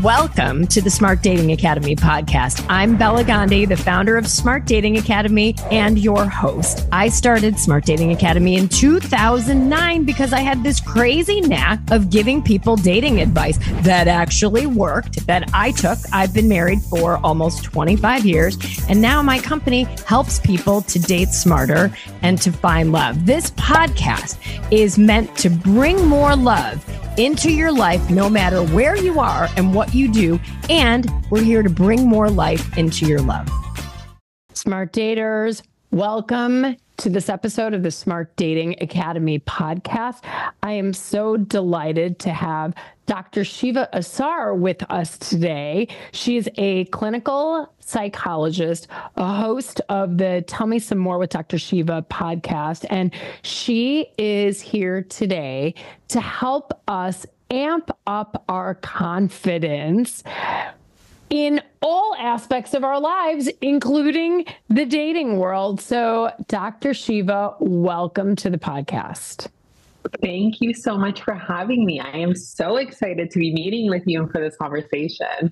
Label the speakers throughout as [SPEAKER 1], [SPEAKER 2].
[SPEAKER 1] Welcome to the Smart Dating Academy podcast. I'm Bela Gandhi, the founder of Smart Dating Academy and your host. I started Smart Dating Academy in 2009 because I had this crazy knack of giving people dating advice that actually worked, that I took. I've been married for almost 25 years, and now my company helps people to date smarter and to find love. This podcast is meant to bring more love into your life, no matter where you are and what you do. And we're here to bring more life into your love. Smart daters, welcome to this episode of the Smart Dating Academy podcast. I am so delighted to have Dr. Sheva Assar with us today. She is a clinical psychologist, a host of the Tell Me Some More with Dr. Sheva podcast, and she is here today to help us amp up our confidence in all aspects of our lives, including the dating world. So, Dr. Sheva, welcome to the podcast.
[SPEAKER 2] Thank you so much for having me. I am so excited to be meeting with you for this conversation.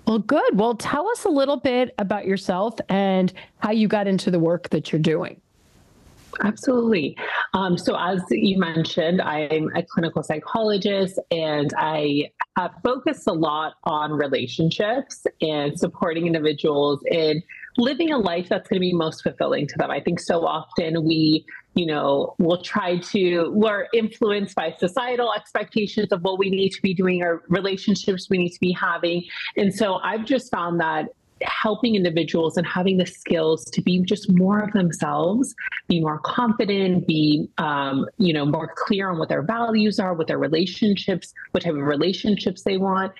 [SPEAKER 1] Well, good. Well, tell us a little bit about yourself and how you got into the work that you're doing.
[SPEAKER 2] Absolutely. So as you mentioned, I'm a clinical psychologist, and I focus a lot on relationships and supporting individuals in living a life that's going to be most fulfilling to them. I think so often we're influenced by societal expectations of what we need to be doing or relationships we need to be having. And so I've just found that helping individuals and having the skills to be just more of themselves, be more confident, be, more clear on what their values are, what their relationships, what type of relationships they want,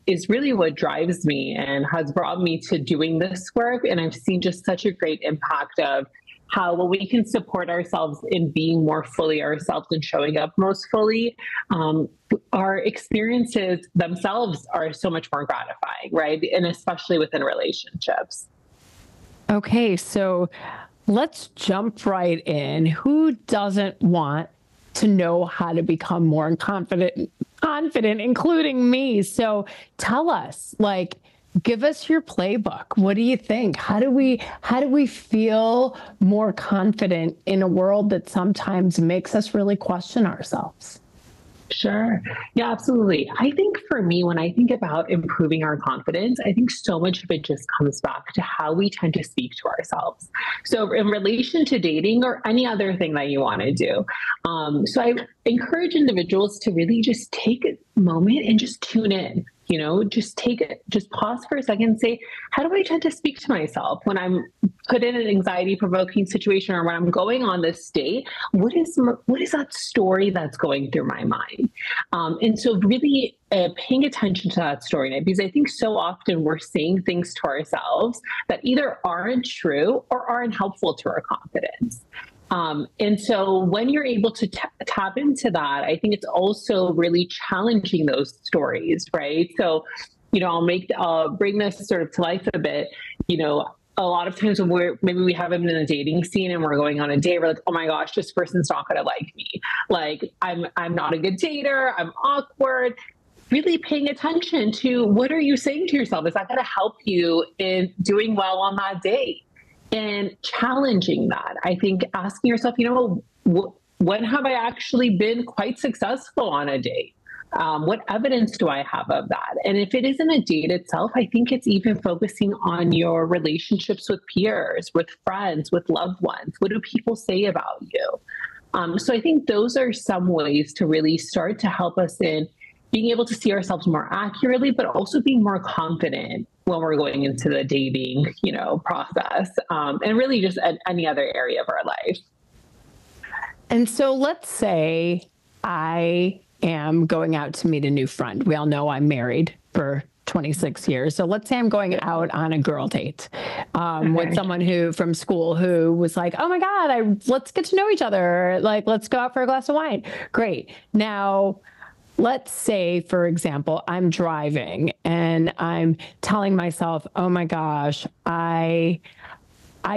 [SPEAKER 2] is really what drives me and has brought me to doing this work. And I've seen just such a great impact of how we can support ourselves in being more fully ourselves and showing up most fully. Our experiences themselves are so much more gratifying, right? And especially within relationships.
[SPEAKER 1] Okay, so let's jump right in. Who doesn't want to know how to become more confident, including me? So tell us, give us your playbook. What do you think? How do we feel more confident in a world that sometimes makes us really question ourselves?
[SPEAKER 2] Sure. Yeah, absolutely. I think for me, when I think about improving our confidence, I think so much of it just comes back to how we tend to speak to ourselves. So in relation to dating or any other thing that you want to do. So I encourage individuals to really just take a moment and just tune in. Just pause for a second and say, how do I tend to speak to myself when I'm put in an anxiety-provoking situation or when I'm going on this date? What is that story that's going through my mind? And so really paying attention to that story, because I think so often we're saying things to ourselves that either aren't true or aren't helpful to our confidence. And so when you're able to tap into that, I think it's also really challenging those stories, right? So, I'll bring this sort of to life a bit. A lot of times when we haven't been in a dating scene and we're going on a date, we're like, oh my gosh, this person's not going to like me. Like I'm not a good dater. I'm awkward. Really paying attention to what are you saying to yourself? Is that going to help you in doing well on that date? And challenging that, I think asking yourself, when have I actually been quite successful on a date? What evidence do I have of that? And if it isn't a date itself, I think it's even focusing on your relationships with peers, with friends, with loved ones. What do people say about you? So I think those are some ways to really start to help us in being able to see ourselves more accurately, but also being more confident when we're going into the dating, process, and really just any other area of our life.
[SPEAKER 1] And so let's say I am going out to meet a new friend. We all know I'm married for 26 years. So let's say I'm going out on a girl date with someone from school who was like, oh my God, let's get to know each other. Let's go out for a glass of wine. Great. Now, let's say, for example, I'm driving and I'm telling myself, oh my gosh, I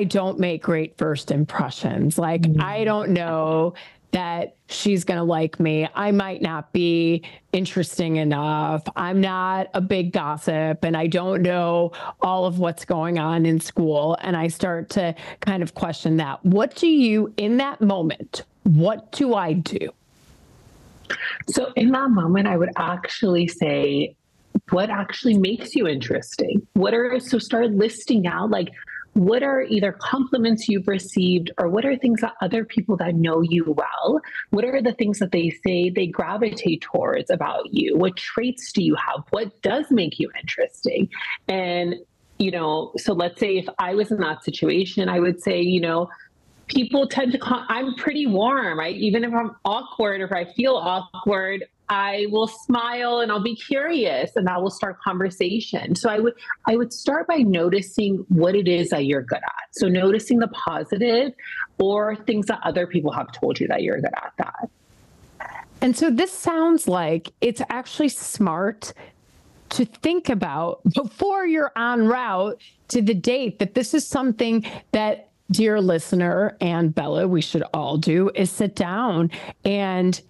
[SPEAKER 1] don't make great first impressions. I don't know that she's going to like me. I might not be interesting enough. I'm not a big gossip and I don't know all of what's going on in school. And I start to kind of question that. What do you, in that moment, what do I do?
[SPEAKER 2] So in that moment, I would actually say, what actually makes you interesting? So start listing out, like, what are either compliments you've received or what are things that other people that know you well, what are the things that they say they gravitate towards about you? What traits do you have? What does make you interesting? And, so let's say if I was in that situation, I would say, people tend to I'm pretty warm, right? Even if I'm awkward, or if I feel awkward, I will smile and I'll be curious and that will start conversation. So I would start by noticing what it is that you're good at. So noticing the positive or things that other people have told you that you're good at that.
[SPEAKER 1] And so this sounds like it's actually smart to think about before you're en route to the date, that this is something that, dear listener and Bella, we should all do, is sit down and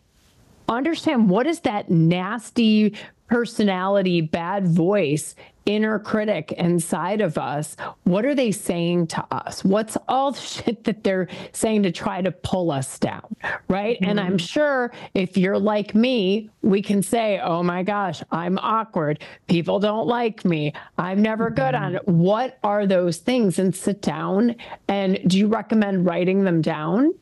[SPEAKER 1] understand what is that nasty personality, bad voice, inner critic inside of us. What are they saying to us? What's all the shit that they're saying to try to pull us down, right? Mm-hmm. And I'm sure if you're like me, we can say, oh my gosh, I'm awkward. People don't like me. I'm never good on it. What are those things? And sit down. And do you recommend writing them down?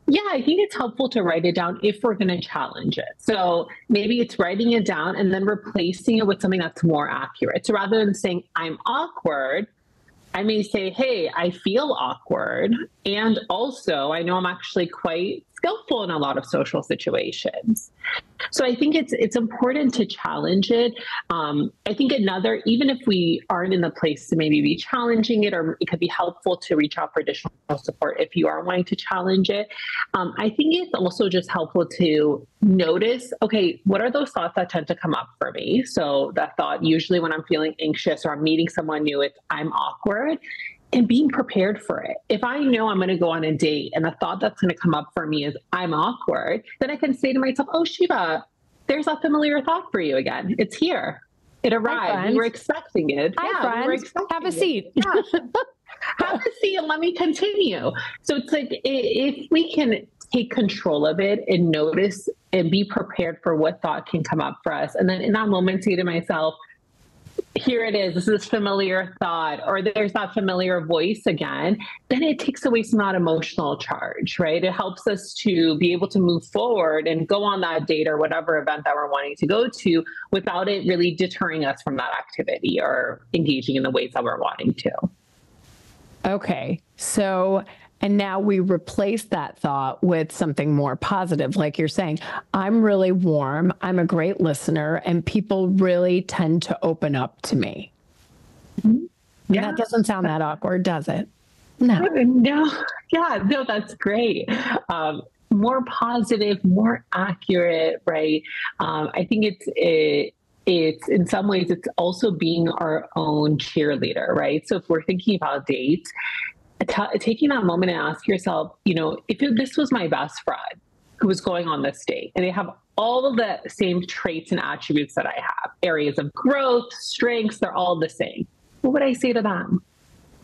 [SPEAKER 2] Yeah, I think it's helpful to write it down if we're going to challenge it. So maybe it's writing it down and then replacing it with something that's more accurate. So rather than saying, I'm awkward, I may say, hey, I feel awkward. And also, I know I'm actually quite skillful in a lot of social situations. So I think it's important to challenge it. I think even if we aren't in the place to maybe be challenging it, or it could be helpful to reach out for additional support if you are wanting to challenge it. I think it's also just helpful to notice, okay, what are those thoughts that tend to come up for me? So that thought, usually when I'm feeling anxious or I'm meeting someone new, it's I'm awkward. And being prepared for it. If I know I'm going to go on a date and the thought that's going to come up for me is I'm awkward, then I can say to myself, oh, Sheva, there's a familiar thought for you again. It's here. It arrived. We were expecting it.
[SPEAKER 1] Hi, friends. Have a seat.
[SPEAKER 2] Yeah. Have a seat and let me continue. So it's like, if we can take control of it and notice and be prepared for what thought can come up for us. And then in that moment, say to myself, here it is, this is familiar thought, or there's that familiar voice again, then it takes away some of that emotional charge, right? It helps us to be able to move forward and go on that date or whatever event that we're wanting to go to without it really deterring us from that activity or engaging in the ways that we're wanting to.
[SPEAKER 1] Okay. So, and now we replace that thought with something more positive. Like you're saying, I'm really warm. I'm a great listener and people really tend to open up to me. Mm-hmm. Yeah. That doesn't sound that awkward, does it? No.
[SPEAKER 2] No. Yeah, no, that's great. More positive, more accurate, right? I think it's in some ways, it's also being our own cheerleader, right? So if we're thinking about dates, taking that moment and ask yourself, if this was my best friend who was going on this date and they have all of the same traits and attributes that I have, areas of growth, strengths, they're all the same. What would I say to them?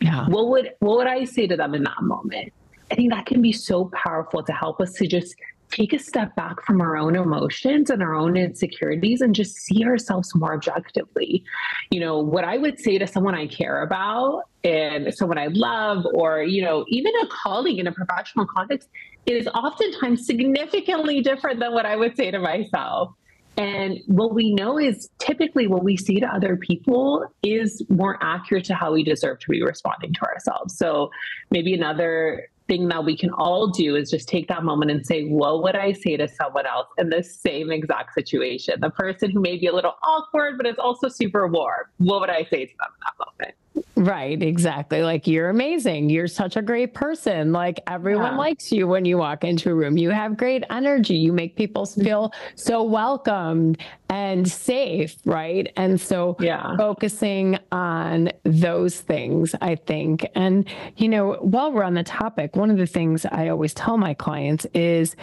[SPEAKER 1] Yeah.
[SPEAKER 2] What would I say to them in that moment? I think that can be so powerful to help us to just take a step back from our own emotions and our own insecurities and just see ourselves more objectively. What I would say to someone I care about and someone I love, or, even a colleague in a professional context is oftentimes significantly different than what I would say to myself. And what we know is typically what we say to other people is more accurate to how we deserve to be responding to ourselves. So maybe another thing that we can all do is just take that moment and say, what would I say to someone else in the same exact situation? The person who may be a little awkward, but is also super warm. What would I say to them in that moment?
[SPEAKER 1] Right, exactly. Like, you're amazing. You're such a great person. Like, everyone
[SPEAKER 2] Yeah.
[SPEAKER 1] likes you when you walk into a room. You have great energy. You make people feel so welcomed and safe, right? And so
[SPEAKER 2] Yeah.
[SPEAKER 1] focusing on those things, I think. And, while we're on the topic, one of the things I always tell my clients is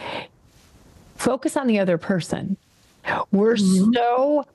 [SPEAKER 1] focus on the other person. We're so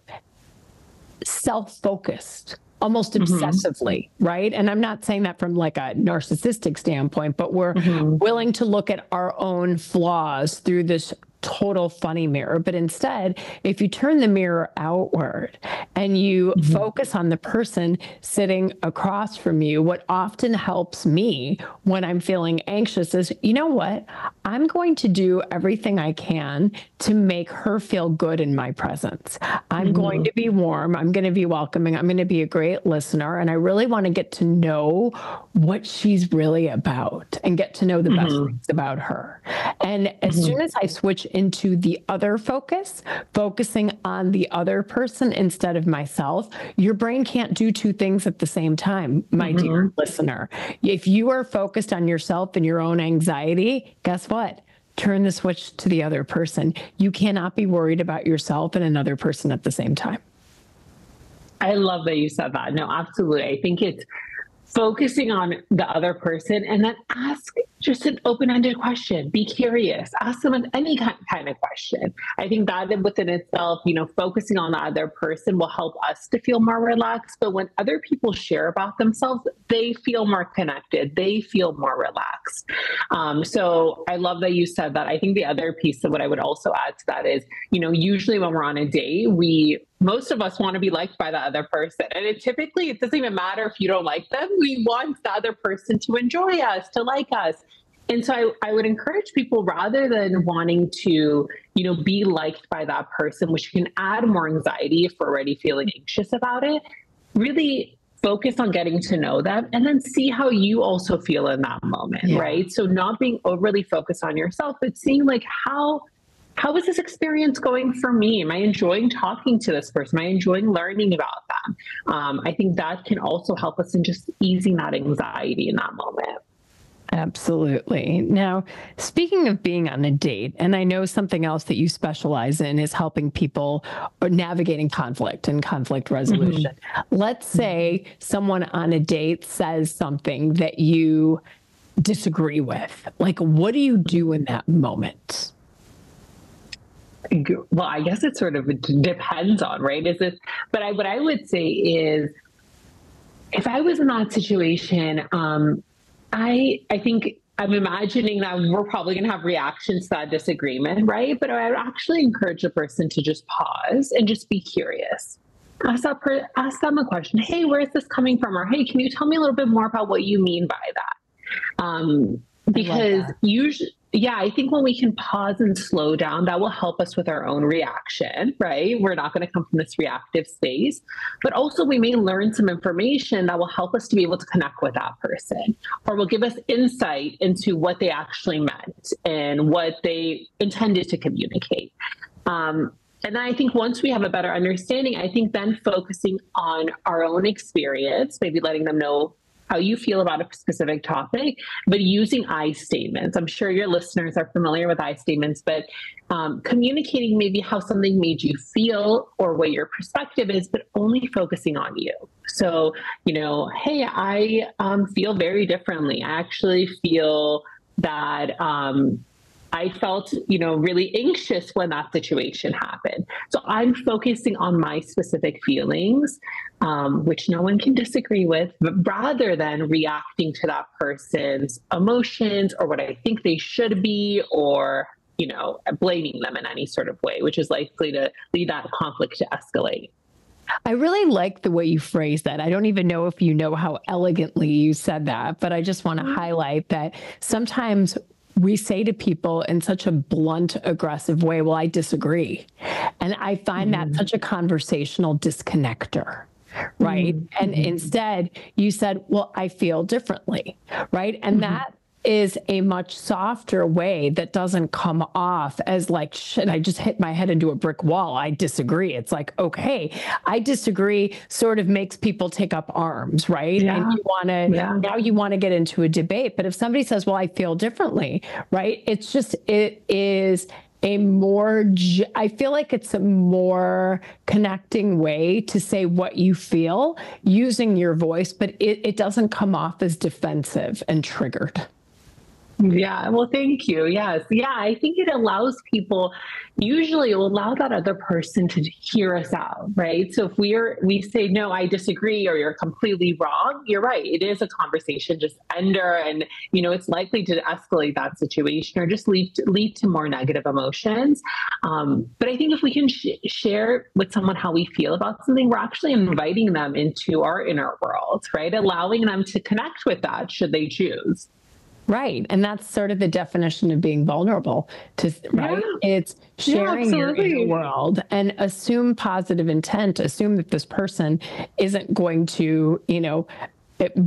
[SPEAKER 1] self-focused, almost obsessively, right? And I'm not saying that from like a narcissistic standpoint, but we're willing to look at our own flaws through this total funny mirror. But instead, if you turn the mirror outward and you focus on the person sitting across from you, what often helps me when I'm feeling anxious is, you know what? I'm going to do everything I can to make her feel good in my presence. I'm going to be warm. I'm going to be welcoming. I'm going to be a great listener. And I really want to get to know what she's really about and get to know the best things about her. And as soon as I switch into the other focus, focusing on the other person instead of myself, your brain can't do two things at the same time, my dear listener. If you are focused on yourself and your own anxiety, guess what? Turn the switch to the other person. You cannot be worried about yourself and another person at the same time.
[SPEAKER 2] I love that you said that. No, absolutely. I think it's focusing on the other person and then ask just an open-ended question. Be curious. Ask them any kind of question. I think that within itself, focusing on the other person will help us to feel more relaxed. But when other people share about themselves, they feel more connected. They feel more relaxed. So I love that you said that. I think the other piece of what I would also add to that is, usually when we're on a date, most of us want to be liked by the other person. And it doesn't even matter if you don't like them. We want the other person to enjoy us, to like us. And so I would encourage people, rather than wanting to, be liked by that person, which can add more anxiety if we're already feeling anxious about it, really focus on getting to know them and then see how you also feel in that moment, right? So not being overly focused on yourself, but seeing like, how is this experience going for me? Am I enjoying talking to this person? Am I enjoying learning about them? I think that can also help us in just easing that anxiety in that moment.
[SPEAKER 1] Absolutely. Now, speaking of being on a date, and I know something else that you specialize in is helping people navigating conflict and conflict resolution. Let's say someone on a date says something that you disagree with. Like, what do you do in that moment?
[SPEAKER 2] Well, I guess it sort of depends on, right? But what I would say is, if I was in that situation, I think I'm imagining that we're probably going to have reactions to that disagreement, right? But I would actually encourage the person to just pause and just be curious. Ask them a question. Hey, where is this coming from? Or, hey, can you tell me a little bit more about what you mean by that? Because usually, I think when we can pause and slow down, that will help us with our own reaction, right? We're not going to come from this reactive space, but also we may learn some information that will help us to be able to connect with that person, or will give us insight into what they actually meant and what they intended to communicate. And I think once we have a better understanding, I think then focusing on our own experience, maybe letting them know how you feel about a specific topic, but using I statements. I'm sure your listeners are familiar with I statements, but communicating maybe how something made you feel or what your perspective is, but only focusing on you. So, hey, I feel very differently. I actually feel that I felt, really anxious when that situation happened. So I'm focusing on my specific feelings, which no one can disagree with, but rather than reacting to that person's emotions or what I think they should be, or, blaming them in any sort of way, which is likely to lead that conflict to escalate.
[SPEAKER 1] I really like the way you phrase that. I don't even know if you know how elegantly you said that, but I just want to highlight that sometimes we say to people in such a blunt, aggressive way, well, I disagree. And I find that such a conversational disconnector, right? And instead you said, well, I feel differently, right? And that is a much softer way that doesn't come off as like, shit, I just hit my head into a brick wall. I disagree. It's like, okay, I disagree sort of makes people take up arms, right?
[SPEAKER 2] Yeah.
[SPEAKER 1] And you want to, now you want to get into a debate. But if somebody says, well, I feel differently, right? It's just, it is a more, I feel like it's a more connecting way to say what you feel using your voice, but it doesn't come off as defensive and triggered.
[SPEAKER 2] Yeah, well, thank you. Yes. Yeah, I think it allows people, usually it will allow that other person to hear us out, right? So if we say, no, I disagree, or you're completely wrong, you're right. It is a conversation, just ender, and, it's likely to escalate that situation or just lead to more negative emotions. But I think if we can share with someone how we feel about something, we're actually inviting them into our inner world, right? Allowing them to connect with that should they choose.
[SPEAKER 1] Right. And that's sort of the definition of being vulnerable, right? Yeah. It's sharing your inner world and assume positive intent, assume that this person isn't going to,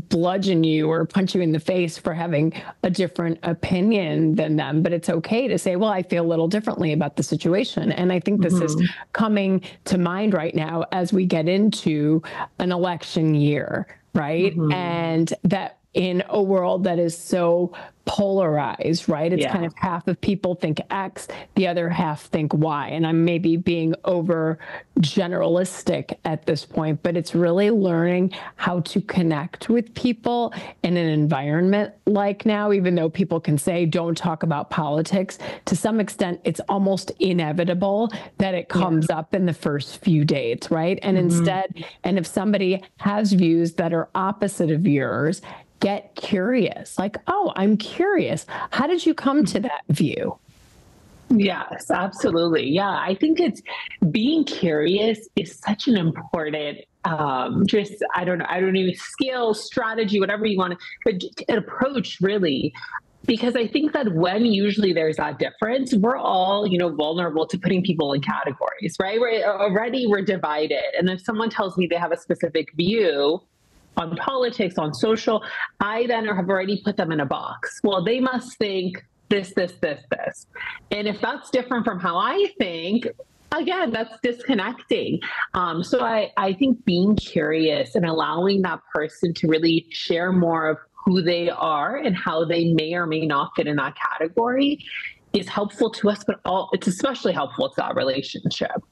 [SPEAKER 1] bludgeon you or punch you in the face for having a different opinion than them. But it's okay to say, well, I feel a little differently about the situation. And I think this is coming to mind right now as we get into an election year, right? And that in a world that is so polarized, right? It's kind of half of people think X, the other half think Y. And I'm maybe being over generalistic at this point, but it's really learning how to connect with people in an environment like now, even though people can say, don't talk about politics, to some extent, it's almost inevitable that it comes up in the first few days, right? And instead, and if somebody has views that are opposite of yours, get curious. Like, oh, I'm curious. How did you come to that view?
[SPEAKER 2] Yes, absolutely. Yeah, I think it's being curious is such an important, I don't know, skill, strategy, whatever you want to, but an approach really. Because I think that when usually there's that difference, we're all, vulnerable to putting people in categories, right? We're divided. And if someone tells me they have a specific view on politics, on social, I then have already put them in a box. Well, they must think this. And if that's different from how I think, again, that's disconnecting. So I think being curious and allowing that person to really share more of who they are and how they may or may not fit in that category is helpful to us, but it's especially helpful to that relationship.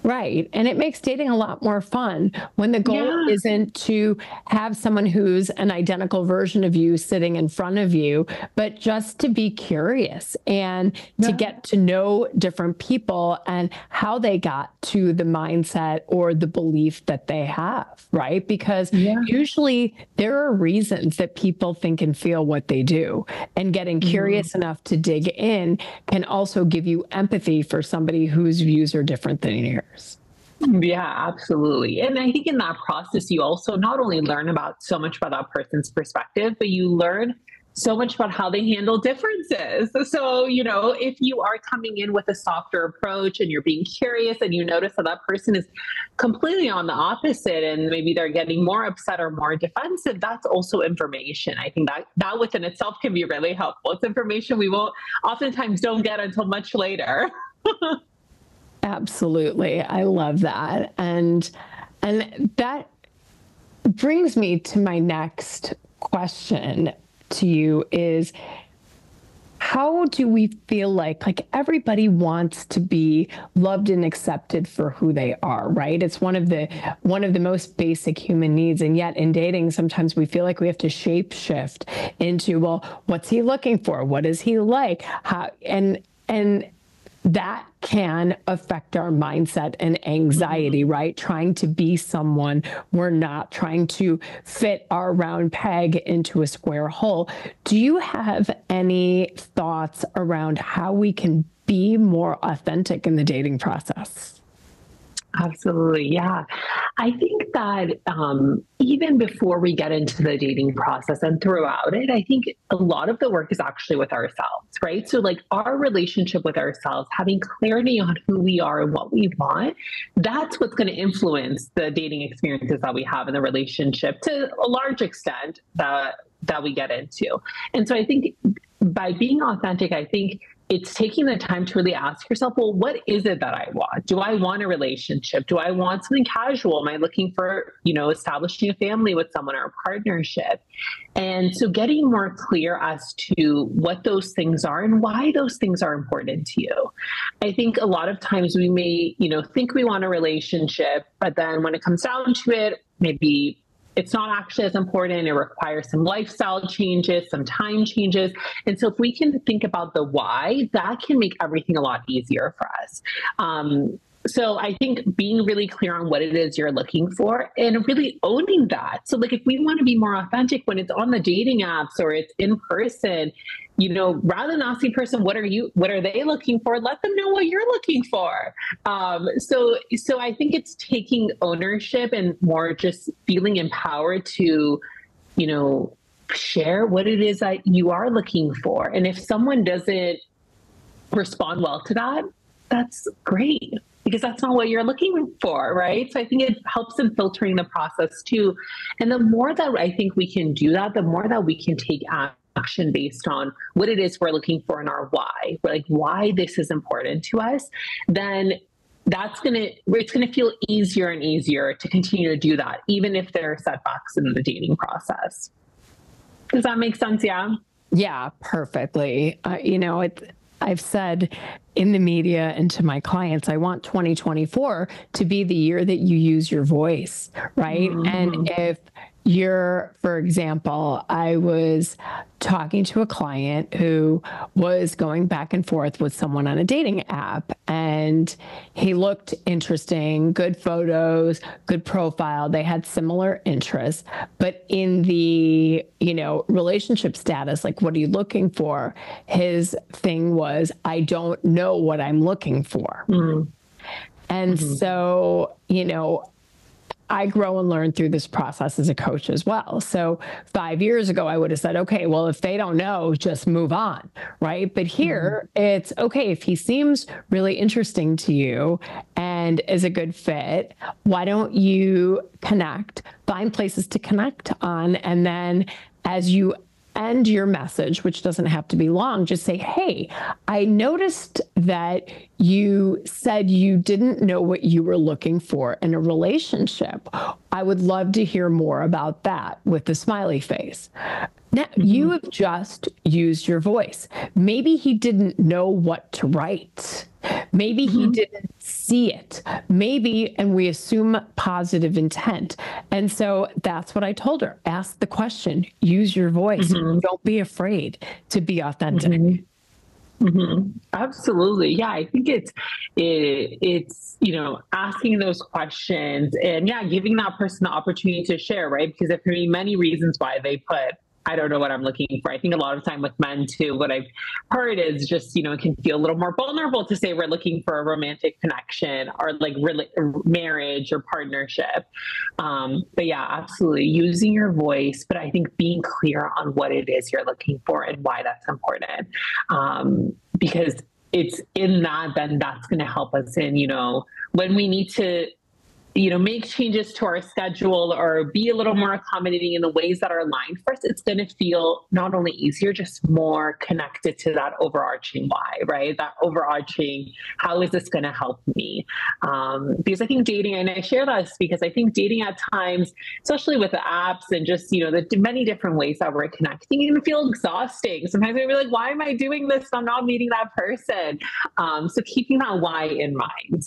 [SPEAKER 1] Right. And it makes dating a lot more fun when the goal isn't to have someone who's an identical version of you sitting in front of you, but just to be curious and to get to know different people and how they got to the mindset or the belief that they have, right? Because usually there are reasons that people think and feel what they do. And getting curious enough to dig in can also give you empathy for somebody whose views are different than yours.
[SPEAKER 2] Yeah, absolutely. And I think in that process, you also not only learn about so much about that person's perspective, but you learn so much about how they handle differences. So, if you are coming in with a softer approach and you're being curious and you notice that person is completely on the opposite and maybe they're getting more upset or more defensive, that's also information. I think that within itself can be really helpful. It's information we oftentimes don't get until much later.
[SPEAKER 1] Absolutely. I love that. And that brings me to my next question to you is, how do we feel like everybody wants to be loved and accepted for who they are, right? It's one of the most basic human needs. And yet in dating, sometimes we feel like we have to shape shift into, well, what's he looking for? What is he like? How, and that can affect our mindset and anxiety, right? Trying to be someone we're not, trying to fit our round peg into a square hole. Do you have any thoughts around how we can be more authentic in the dating process?
[SPEAKER 2] Absolutely. Yeah. I think that even before we get into the dating process and throughout it, I think a lot of the work is actually with ourselves, right? So our relationship with ourselves, having clarity on who we are and what we want, that's what's going to influence the dating experiences that we have in the relationship to a large extent. that we get into. And so I think by being authentic, I think it's taking the time to really ask yourself, well, what is it that I want? Do I want a relationship? Do I want something casual? Am I looking for, establishing a family with someone or a partnership? And so getting more clear as to what those things are and why those things are important to you. I think a lot of times we may, think we want a relationship, but then when it comes down to it, maybe it's not actually as important. It requires some lifestyle changes, some time changes. And so if we can think about the why, that can make everything a lot easier for us. So I think being really clear on what it is you're looking for and really owning that. So like if we want to be more authentic when it's on the dating apps or it's in person, rather than asking person, what are they looking for? Let them know what you're looking for. So I think it's taking ownership and more just feeling empowered to, share what it is that you are looking for. And if someone doesn't respond well to that, that's great, because that's not what you're looking for, right? So I think it helps in filtering the process too. And the more that I think we can do that, the more that we can take action based on what it is we're looking for in our why, like why this is important to us, then it's going to feel easier and easier to continue to do that, even if there are setbacks in the dating process. Does that make sense? Yeah.
[SPEAKER 1] Yeah, perfectly. I've said in the media and to my clients, I want 2024 to be the year that you use your voice, right? Mm-hmm. And if for example, I was talking to a client who was going back and forth with someone on a dating app, and he looked interesting, good photos, good profile. They had similar interests, but in the, relationship status, like, what are you looking for? His thing was, I don't know what I'm looking for. Mm-hmm. And so, I grow and learn through this process as a coach as well. So 5 years ago, I would have said, okay, well, if they don't know, just move on, right? But here it's, okay, if he seems really interesting to you and is a good fit, why don't you find places to connect on, and then as you end your message, which doesn't have to be long, just say, hey, I noticed that you said you didn't know what you were looking for in a relationship. I would love to hear more about that, with the smiley face. Now, you have just used your voice. Maybe he didn't know what to write. Maybe he didn't see it. Maybe, and we assume positive intent. And so that's what I told her. Ask the question, use your voice. Don't be afraid to be authentic.
[SPEAKER 2] Absolutely. Yeah, I think it's asking those questions and giving that person the opportunity to share, right? Because there can be many reasons why they put, I don't know what I'm looking for. I think a lot of time with men too, what I've heard is just, it can feel a little more vulnerable to say we're looking for a romantic connection or like marriage or partnership. But yeah, absolutely. Using your voice, but I think being clear on what it is you're looking for and why that's important. Because it's in that, then that's going to help us in, when we need to, make changes to our schedule or be a little more accommodating in the ways that are aligned for us, it's going to feel not only easier, just more connected to that overarching why, right? That overarching, how is this going to help me? Because I think dating, and I share this because I think dating at times, especially with the apps and just, the many different ways that we're connecting, it can feel exhausting. Sometimes we're like, why am I doing this? I'm not meeting that person. So keeping that why in mind.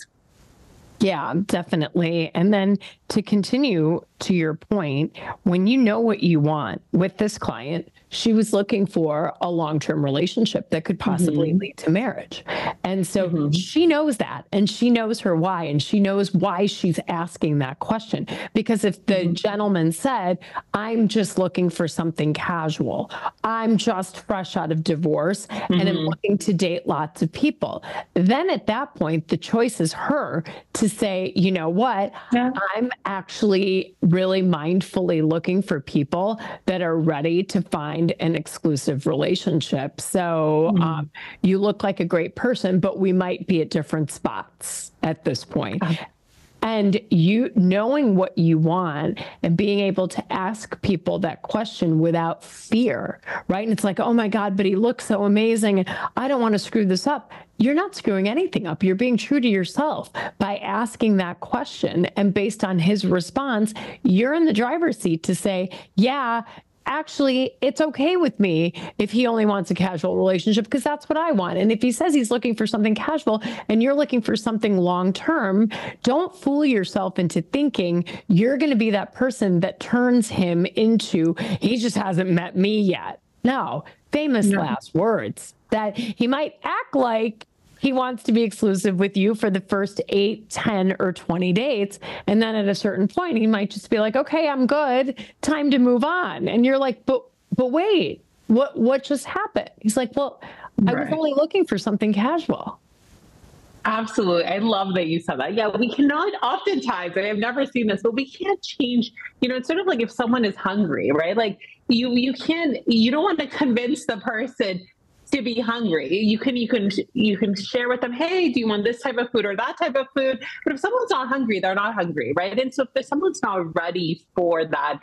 [SPEAKER 1] Yeah, definitely. And then to continue to your point, when you know what you want with this client, she was looking for a long-term relationship that could possibly lead to marriage. And so she knows that, and she knows her why, and she knows why she's asking that question. Because if the gentleman said, I'm just looking for something casual, I'm just fresh out of divorce and I'm looking to date lots of people, then at that point, the choice is her to say, you know what, I'm actually really mindfully looking for people that are ready to find an exclusive relationship. So you look like a great person, but we might be at different spots at this point. And you knowing what you want and being able to ask people that question without fear, right? And it's like, oh my God, but he looks so amazing and I don't want to screw this up. You're not screwing anything up. You're being true to yourself by asking that question. And based on his response, you're in the driver's seat to say, yeah, actually, it's okay with me if he only wants a casual relationship because that's what I want. And if he says he's looking for something casual and you're looking for something long term, don't fool yourself into thinking you're going to be that person that turns him into, he just hasn't met me yet. No, famous last words that he might act like he wants to be exclusive with you for the first 8, 10, or 20 dates. And then at a certain point, he might just be like, okay, I'm good. Time to move on. And you're like, but wait, what just happened? He's like, well, I was only looking for something casual.
[SPEAKER 2] Absolutely. I love that you said that. Yeah, we cannot oftentimes, and I've never seen this, but we can't change, it's sort of like if someone is hungry, right? Like you don't want to convince the person to be hungry. You can share with them, hey, do you want this type of food or that type of food? But if someone's not hungry, they're not hungry, right? And so if someone's not ready for that,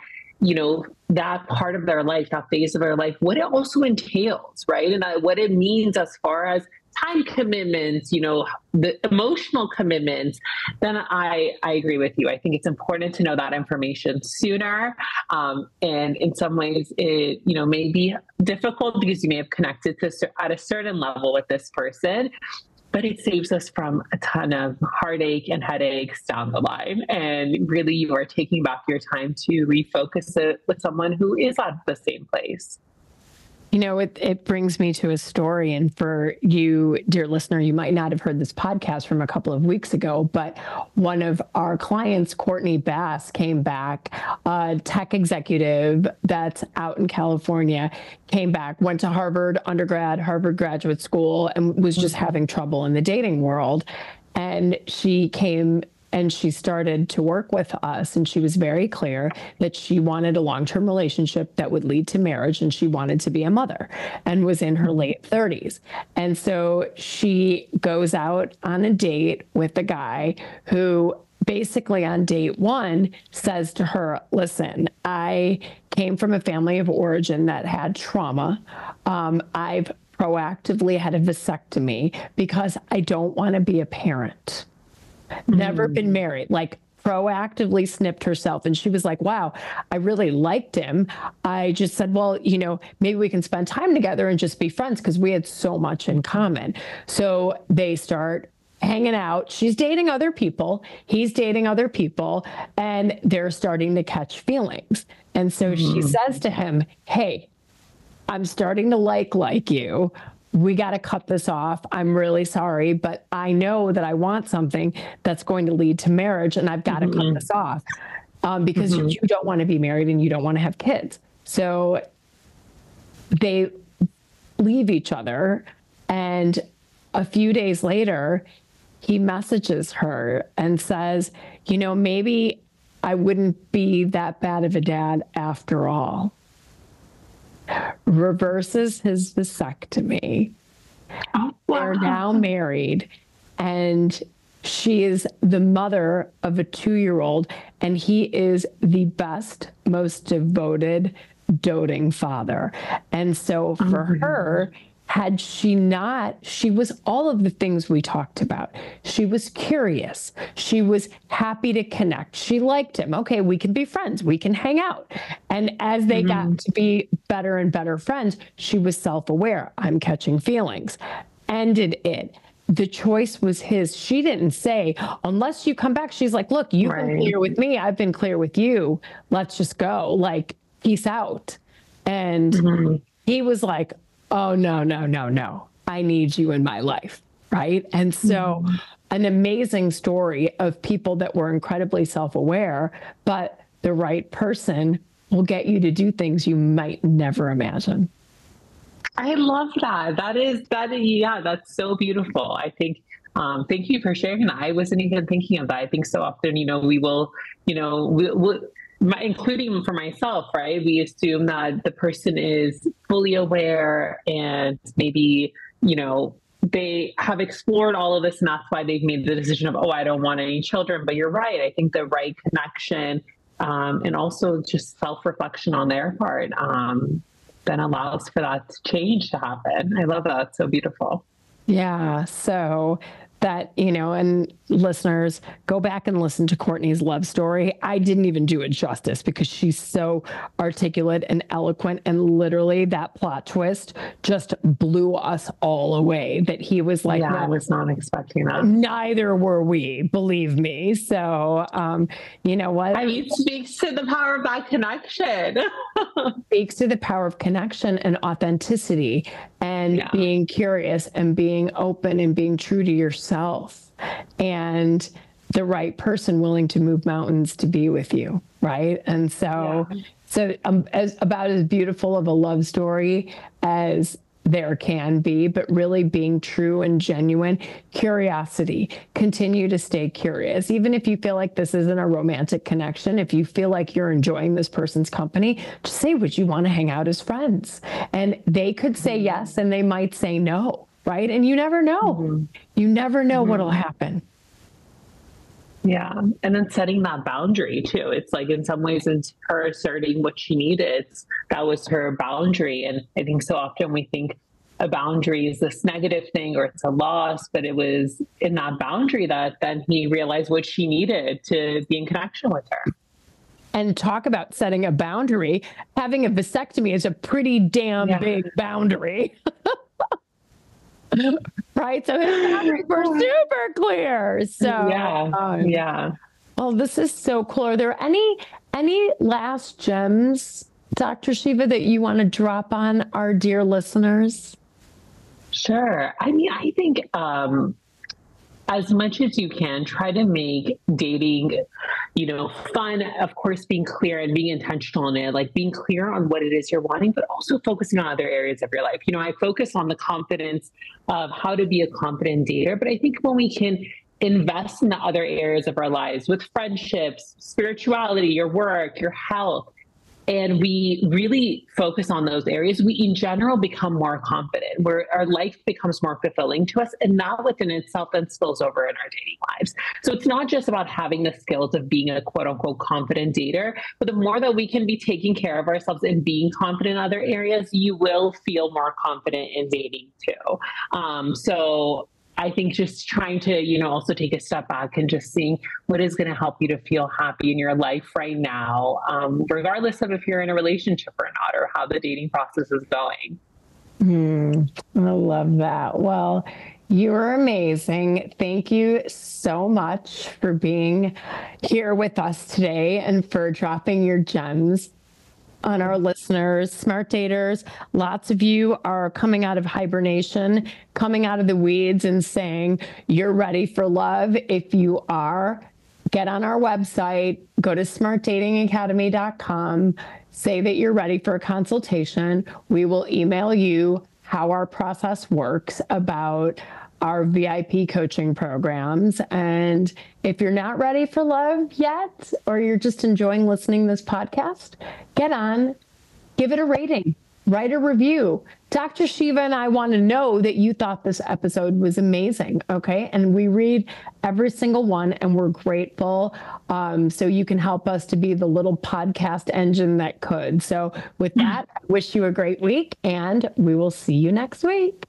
[SPEAKER 2] that part of their life, that phase of their life, what it also entails, right? And what it means as far as time commitments, the emotional commitments, then I agree with you. I think it's important to know that information sooner. And in some ways it, may be difficult because you may have connected at a certain level with this person, but it saves us from a ton of heartache and headaches down the line. And really you are taking back your time to refocus it with someone who is at the same place.
[SPEAKER 1] It brings me to a story. And for you, dear listener, you might not have heard this podcast from a couple of weeks ago, but one of our clients, Courtney Bass, came back, a tech executive that's out in California, came back, went to Harvard undergrad, Harvard graduate school, and was just having trouble in the dating world. And she came and she started to work with us, and she was very clear that she wanted a long-term relationship that would lead to marriage, and she wanted to be a mother, and was in her late 30s. And so she goes out on a date with a guy who basically on date 1 says to her, listen, I came from a family of origin that had trauma. I've proactively had a vasectomy because I don't want to be a parent. Never been married, like proactively snipped herself. And she was like, wow, I really liked him. I just said, well, maybe we can spend time together and just be friends because we had so much in common. So they start hanging out. She's dating other people. He's dating other people. And they're starting to catch feelings. And so she says to him, hey, I'm starting to like you. We got to cut this off. I'm really sorry, but I know that I want something that's going to lead to marriage, and I've got to cut this off because you don't want to be married and you don't want to have kids. So they leave each other, and a few days later, he messages her and says, maybe I wouldn't be that bad of a dad after all. Reverses his vasectomy. Oh, wow. They're now married, and she is the mother of a 2-year-old, and he is the best, most devoted, doting father. And so for her, had she not, she was all of the things we talked about. She was curious. She was happy to connect. She liked him. Okay, we can be friends. We can hang out. And as they got to be better and better friends, she was self-aware. I'm catching feelings. Ended it. The choice was his. She didn't say, unless you come back. She's like, look, you've been clear with me. I've been clear with you. Let's just go. Like, peace out. And he was like, oh, no. I need you in my life. Right. And so an amazing story of people that were incredibly self-aware, but the right person will get you to do things you might never imagine.
[SPEAKER 2] I love that. That's so beautiful. I think, thank you for sharing that. I wasn't even thinking of that. I think so often, we will, including for myself, right? We assume that the person is fully aware and maybe, they have explored all of this, and that's why they've made the decision of, oh, I don't want any children. But you're right. I think the right connection and also just self-reflection on their part then allows for that change to happen. I love that. It's so beautiful.
[SPEAKER 1] Yeah. So that, and listeners, go back and listen to Courtney's love story. I didn't even do it justice because she's so articulate and eloquent. And literally that plot twist just blew us all away, that he was like,
[SPEAKER 2] yeah, I was not expecting that.
[SPEAKER 1] Neither were we, believe me. So, you know what?
[SPEAKER 2] I mean, it speaks to the power of that connection.
[SPEAKER 1] Speaks to the power of connection and authenticity and being curious and being open and being true to yourself, and the right person willing to move mountains to be with you. Right. And so, as about as beautiful of a love story as there can be, but really being true and genuine. Curiosity, continue to stay curious. Even if you feel like this isn't a romantic connection, if you feel like you're enjoying this person's company, just say, would you want to hang out as friends? And they could say yes, and they might say no, right? And you never know. You never know what'll happen.
[SPEAKER 2] Yeah. And then setting that boundary too. It's like, in some ways, it's her asserting what she needed. That was her boundary. And I think so often we think a boundary is this negative thing or it's a loss, but it was in that boundary that then he realized what she needed to be in connection with her.
[SPEAKER 1] And talk about setting a boundary. Having a vasectomy is a pretty damn big boundary. Right. So his boundaries were super clear. So Well, this is so cool. Are there any last gems, Dr. Sheva, that you want to drop on our dear listeners?
[SPEAKER 2] Sure. I mean, I think as much as you can, try to make dating, fun. Of course, being clear and being intentional in it, like being clear on what it is you're wanting, but also focusing on other areas of your life. I focus on the confidence of how to be a confident dater, but I think when we can invest in the other areas of our lives with friendships, spirituality, your work, your health, and we really focus on those areas, we in general become more confident, where our life becomes more fulfilling to us. And that within itself then spills over in our dating lives. So it's not just about having the skills of being a quote unquote confident dater, but the more that we can be taking care of ourselves and being confident in other areas, you will feel more confident in dating too. So I think just trying to, also take a step back and just seeing what is going to help you to feel happy in your life right now, regardless of if you're in a relationship or not, or how the dating process is going.
[SPEAKER 1] I love that. Well, you're amazing. Thank you so much for being here with us today and for dropping your gems on our listeners, smart daters. Lots of you are coming out of hibernation, coming out of the weeds and saying, you're ready for love. If you are, get on our website, go to smartdatingacademy.com, say that you're ready for a consultation. We will email you how our process works about our VIP coaching programs. And if you're not ready for love yet, or you're just enjoying listening to this podcast, get on, give it a rating, write a review. Dr. Sheva and I want to know that you thought this episode was amazing. Okay. And we read every single one and we're grateful. So you can help us to be the little podcast engine that could. So with that, I wish you a great week and we will see you next week.